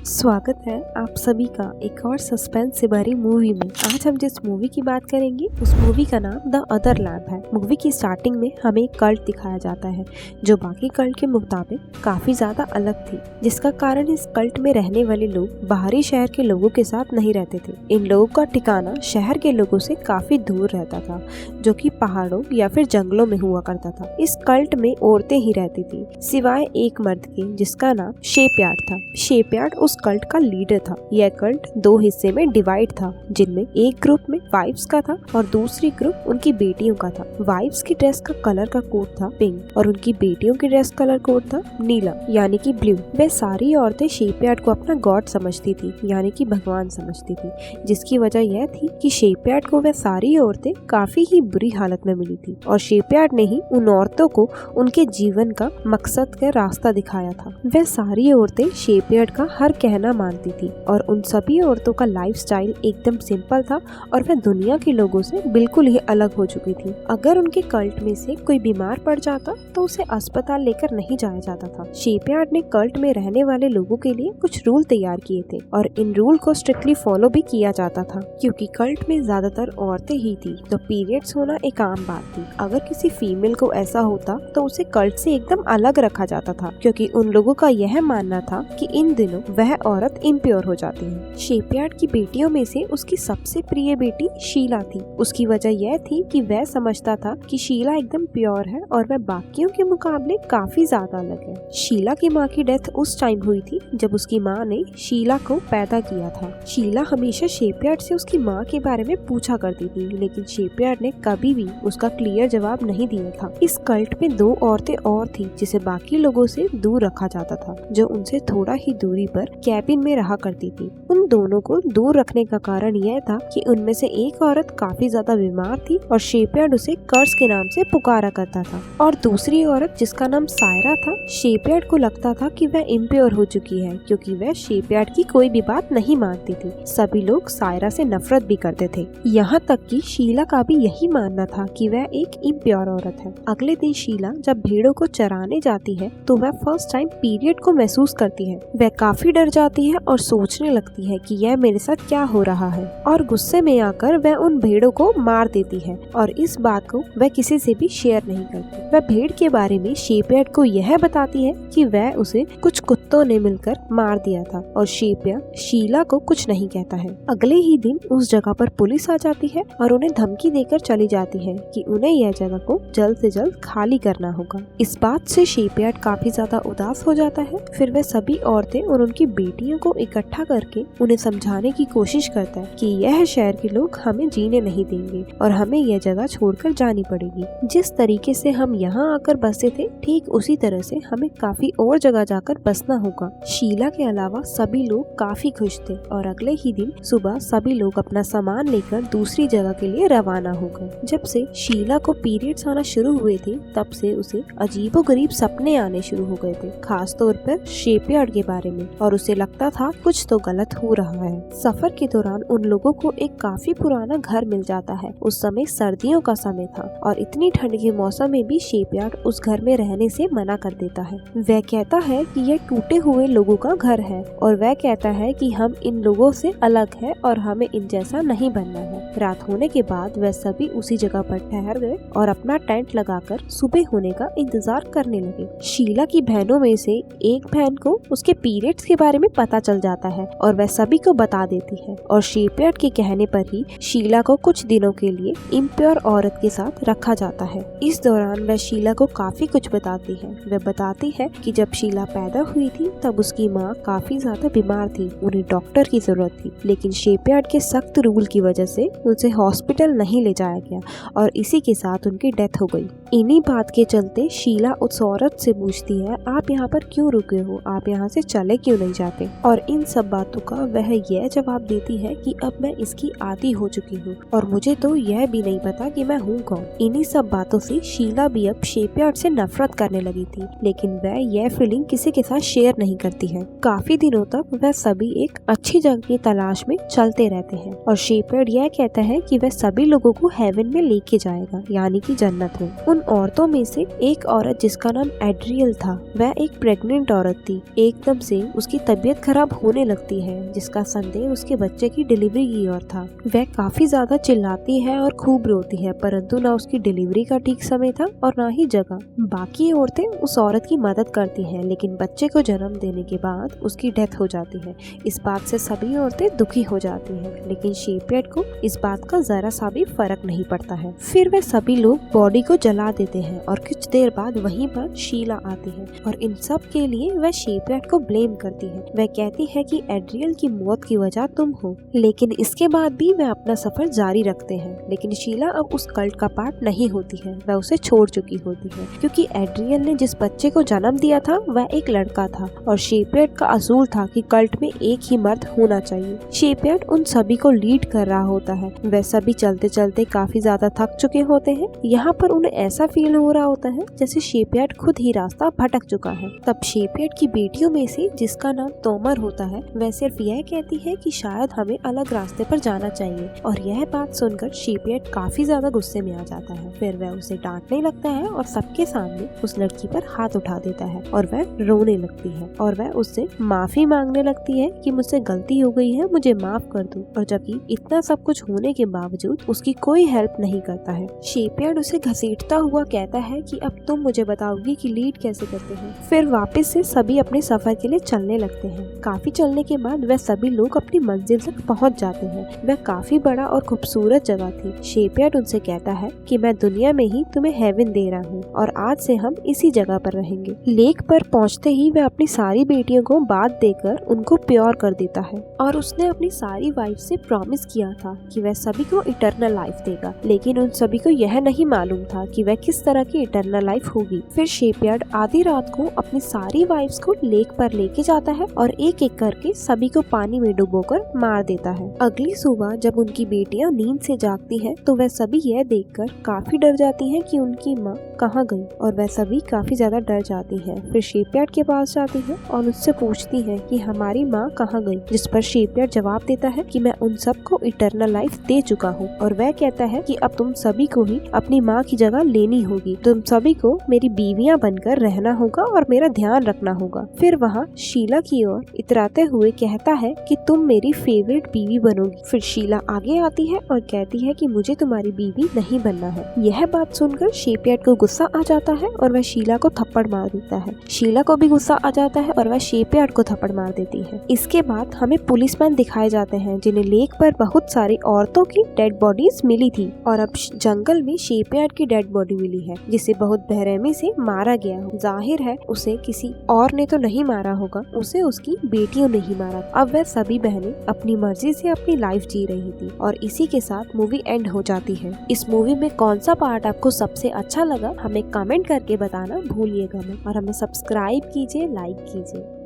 स्वागत है आप सभी का एक और सस्पेंस से भरी मूवी में। आज हम जिस मूवी की बात करेंगे उस मूवी का नाम द अदर लैब है। मूवी की स्टार्टिंग में हमें एक कल्ट दिखाया जाता है जो बाकी कल्ट के मुताबिक काफी ज्यादा अलग थी, जिसका कारण इस कल्ट में रहने वाले लोग बाहरी शहर के लोगों के साथ नहीं रहते थे। इन लोगों का ठिकाना शहर के लोगों से काफी दूर रहता था, जो कि पहाड़ों या फिर जंगलों में हुआ करता था। इस कल्ट में औरतें ही रहती थी सिवाय एक मर्द के, जिसका नाम शेपयार्ड था। शेपयार्ड उस कल्ट का लीडर था। यह कल्ट दो हिस्से में डिवाइड था, जिनमें एक ग्रुप में वाइफ्स का था और दूसरी ग्रुप उनकी बेटियों का था। वाइफ्स की ड्रेस का कलर का कोड था पिंक और उनकी बेटियों की ड्रेस कलर कोड था नीला यानी कि ब्लू। वे सारी औरतें शेपयार्ड को अपना गॉड समझती थी यानी कि भगवान समझती थी, जिसकी वजह यह थी कि शेपयार्ड को वे सारी औरतें काफी ही बुरी हालत में मिली थी और शेपयार्ड ने ही उन औरतों को उनके जीवन का मकसद का रास्ता दिखाया था। वे सारी औरतें शेपयार्ड का हर कहना मानती थी और उन सभी औरतों का लाइफस्टाइल एकदम सिंपल था और वह दुनिया के लोगों से बिल्कुल ही अलग हो चुकी थी। अगर उनके कल्ट में से कोई बीमार पड़ जाता तो उसे अस्पताल लेकर नहीं जाया जाता था। शेपयार्ड ने कल्ट में रहने वाले लोगों के लिए कुछ रूल तैयार किए थे और इन रूल को स्ट्रिक्टली फॉलो भी किया जाता था, क्योंकि कल्ट में ज्यादातर औरतें ही थी तो पीरियड्स होना एक आम बात थी। अगर किसी फीमेल को ऐसा होता तो उसे कल्ट से एकदम अलग रखा जाता था, क्योंकि उन लोगों का यह मानना था कि इन दिनों वह औरत इम्प्योर हो जाती है। शेपयार्ड की बेटियों में से उसकी सबसे प्रिय बेटी शीला थी। उसकी वजह यह थी कि वह समझता था कि शीला एकदम प्योर है और वह बाकियों के मुकाबले काफी ज्यादा अलग है। शीला की माँ की डेथ उस टाइम हुई थी जब उसकी माँ ने शीला को पैदा किया था। शीला हमेशा शेपयार्ड से उसकी माँ के बारे में पूछा करती थी, लेकिन शेपयार्ड ने कभी भी उसका क्लियर जवाब नहीं दिया था। इस कल्ट में दो औरतें और थी जिसे बाकी लोगों से दूर रखा जाता था, जो उनसे थोड़ा ही दूरी पर कैबिन में रहा करती थी। उन दोनों को दूर रखने का कारण यह था कि उनमें से एक औरत काफी ज्यादा बीमार थी और शेपयार्ड उसे कर्स के नाम से पुकारा करता था, और दूसरी औरत जिसका नाम सायरा था, शेपयार्ड को लगता था कि वह इम्प्योर हो चुकी है, क्योंकि वह शेपयार्ड की कोई भी बात नहीं मानती थी। सभी लोग सायरा से नफरत भी करते थे, यहाँ तक कि शीला का भी यही मानना था कि वह एक इम्प्योर औरत है। अगले दिन शीला जब भेड़ों को चराने जाती है तो वह फर्स्ट टाइम पीरियड को महसूस करती है। वह काफी डर जाती है और सोचने लगती है कि यह मेरे साथ क्या हो रहा है, और गुस्से में आकर वह उन भेड़ों को मार देती है और इस बात को वह किसी से भी शेयर नहीं करती। वह भेड़ के बारे में शेपयार्ड को यह बताती है कि वह उसे कुछ कुत्तों ने मिलकर मार दिया था और शेपयार्ड शीला को कुछ नहीं कहता है। अगले ही दिन उस जगह पर पुलिस आ जाती है और उन्हें धमकी देकर चली जाती है कि उन्हें यह जगह को जल्द से जल्द खाली करना होगा। इस बात से शेपयार्ड काफी ज्यादा उदास हो जाता है। फिर वह सभी औरतें और उनकी बेटियों को इकट्ठा करके उन्हें समझाने की कोशिश करता है कि यह शहर के लोग हमें जीने नहीं देंगे और हमें यह जगह छोड़कर जानी पड़ेगी। जिस तरीके से हम यहाँ आकर बसे थे, ठीक उसी तरह से हमें काफी और जगह जाकर बसना होगा। शीला के अलावा सभी लोग काफी खुश थे और अगले ही दिन सुबह सभी लोग अपना सामान लेकर दूसरी जगह के लिए रवाना हो गए। जब से शीला को पीरियड्स आना शुरू हुए थे, तब से उसे अजीबोगरीब सपने आने शुरू हो गए थे, खास तौर पर शेपयार्ड के बारे में, और उसे लगता था कुछ तो गलत हो रहा है। सफर के दौरान उन लोगों को एक काफी पुराना घर मिल जाता है। उस समय सर्दियों का समय था और इतनी ठंड के मौसम में भी शेपयार्ड उस घर में रहने से मना कर देता है। वह कहता है कि यह टूटे हुए लोगों का घर है और वह कहता है कि हम इन लोगों से अलग है और हमें इन जैसा नहीं बनना है। रात होने के बाद वह सभी उसी जगह पर ठहर गए और अपना टेंट लगाकर सुबह होने का इंतजार करने लगे। शीला की बहनों में से एक बहन को उसके पीरियड्स के बारे में पता चल जाता है और वह सभी को बता देती है, और शेपयार्ड के कहने पर ही शीला को कुछ दिनों के लिए इम्प्योर औरत के साथ रखा जाता है। इस दौरान वह शीला को काफी कुछ बताती है। वह बताती है कि जब शीला पैदा हुई थी तब उसकी माँ काफी ज्यादा बीमार थी, उन्हें डॉक्टर की जरूरत थी, लेकिन शेपयार्ड के सख्त रूल की वजह से उसे हॉस्पिटल नहीं ले जाया गया और इसी के साथ उनकी डेथ हो गई। इन्हीं बात के चलते शीला उस औरत से पूछती है, आप यहाँ पर क्यों रुके हो, आप यहाँ से चले क्यों नहीं जाते? और इन सब बातों का वह यह जवाब देती है कि अब मैं इसकी आदी हो चुकी हूँ और मुझे तो यह भी नहीं पता कि मैं हूँ कौन। इन्हीं सब बातों से शीला भी अब शेपयार्ड से नफरत करने लगी थी, लेकिन वह यह फीलिंग किसी के साथ शेयर नहीं करती है। काफी दिनों तक वह सभी एक अच्छी जगह की तलाश में चलते रहते हैं और शेपयार्ड यह कहता है कि वह सभी लोगों को हेवन में लेके जाएगा, यानी कि जन्नत में। उन औरतों में से एक औरत जिसका नाम एड्रियल था, वह एक प्रेग्नेंट औरत थी। एकदम से उसकी तबीयत खराब होने लगती है, जिसका संदेह उसके बच्चे की डिलीवरी की ओर था। वह काफी ज्यादा चिल्लाती है और खूब रोती है, परंतु न उसकी डिलीवरी का ठीक समय था और न ही जगह। बाकी औरतें उस औरत की मदद करती हैं, लेकिन बच्चे को जन्म देने के बाद उसकी डेथ हो जाती है। इस बात से सभी औरतें दुखी हो जाती हैं, लेकिन शेपयार्ड को इस बात का जरा सा भी फर्क नहीं पड़ता है। फिर वे सभी लोग बॉडी को जला देते हैं और कुछ देर बाद वहीं पर शीला आती है और इन सब के लिए वह शेपयार्ड को ब्लेम करती है। वह कहती है कि एड्रियल की मौत की वजह तुम हो, लेकिन इसके बाद भी वह अपना सफर जारी रखते हैं। लेकिन शीला अब उस कल्ट का पार्ट नहीं होती है, वह उसे छोड़ चुकी होती है, क्योंकि एड्रियल ने जिस बच्चे को जन्म दिया था वह एक लड़का था और शेपयार्ड का असूल था कि कल्ट में एक ही मर्द होना चाहिए। शेपयार्ड उन सभी को लीड कर रहा होता है। वह सभी चलते चलते काफी ज्यादा थक चुके होते हैं। यहाँ पर उन्हें ऐसा फील हो रहा होता है जैसे शेपयार्ड खुद ही रास्ता भटक चुका है। तब शेपयार्ड की बेटियों में से जिसका नाम तोमर होता है, वह सिर्फ यह कहती है कि शायद हमें अलग रास्ते पर जाना चाहिए और यह बात सुनकर शेपयार्ड काफी ज्यादा गुस्से में आ जाता है। फिर वह उसे डांटने लगता है और सबके सामने उस लड़की पर हाथ उठा देता है और वह रोने लगती है और वह उससे माफी मांगने लगती है कि मुझसे गलती हो गई है, मुझे माफ कर दो। और जबकि इतना सब कुछ होने के बावजूद उसकी कोई हेल्प नहीं करता है। शेपयार्ड उसे घसीटता हुआ कहता है कि अब तुम मुझे बताओगी कि लीड कैसे करते हैं। फिर वापस से सभी अपने सफर के लिए चलने लगते हैं। काफी चलने के बाद वह सभी लोग अपनी मंजिल तक पहुंच जाते हैं। वह काफी बड़ा और खूबसूरत जगह थी। शेपयार्ड उनसे कहता है कि मैं दुनिया में ही तुम्हें हेवन दे रहा हूँ और आज से हम इसी जगह पर रहेंगे। लेक पर पहुँचते ही वह अपनी सारी बेटियों को बात देकर उनको प्योर कर देता है और उसने अपनी सारी वाइफ से प्रॉमिस किया था कि वह सभी को इटर्नल लाइफ देगा, लेकिन उन सभी को यह नहीं मालूम था कि वह किस तरह की इटर्नल लाइफ होगी। फिर शेपयार्ड आधी रात को अपनी सारी वाइफ्स को लेक पर लेके जाता है और एक एक करके सभी को पानी में डुबोकर मार देता है। अगली सुबह जब उनकी बेटियां नींद से जागती हैं, तो वह सभी यह देखकर काफी डर जाती हैं कि उनकी माँ कहाँ गई और वह सभी काफी ज्यादा डर जाती हैं। फिर शेपयार्ड के पास जाती हैं और उससे पूछती हैं कि हमारी माँ कहाँ गई, जिस पर शेपयार्ड जवाब देता है कि मैं उन सबको इटर्नल लाइफ दे चुका हूँ और वह कहता है कि अब तुम सभी को ही अपनी माँ की जगह लेनी होगी। तुम सभी को मेरी बीवियां बनकर रहना होगा और मेरा ध्यान रखना होगा। फिर वहाँ शीला की ओर इतराते हुए कहता है कि तुम मेरी फेवरेट बीवी बनोगी। फिर शीला आगे आती है और कहती है कि मुझे तुम्हारी बीवी नहीं बनना है। यह बात सुनकर शेपयार्ड को गुस्सा आ जाता है और वह शीला को थप्पड़ मार देता है। शीला को भी गुस्सा आ जाता है और वह शेपयार्ड को थप्पड़ मार देती है। इसके बाद हमें पुलिसमैन दिखाए जाते हैं जिन्हें लेक पर बहुत सारी औरतों की डेड बॉडीज मिली थी और अब जंगल में शेपयार्ड की डेड बॉडी मिली है, जिसे बहुत बेरहमी से मारा गया हो। जाहिर है उसे किसी और ने तो नहीं मारा होगा, उसे उसकी बेटियों ने ही मारा। अब वह सभी बहनें अपनी मर्जी से अपनी लाइफ जी रही थी और इसी के साथ मूवी एंड हो जाती है। इस मूवी में कौन सा पार्ट आपको सबसे अच्छा लगा हमें कमेंट करके बताना भूलिएगा मत और हमें सब्सक्राइब कीजिए, लाइक कीजिए।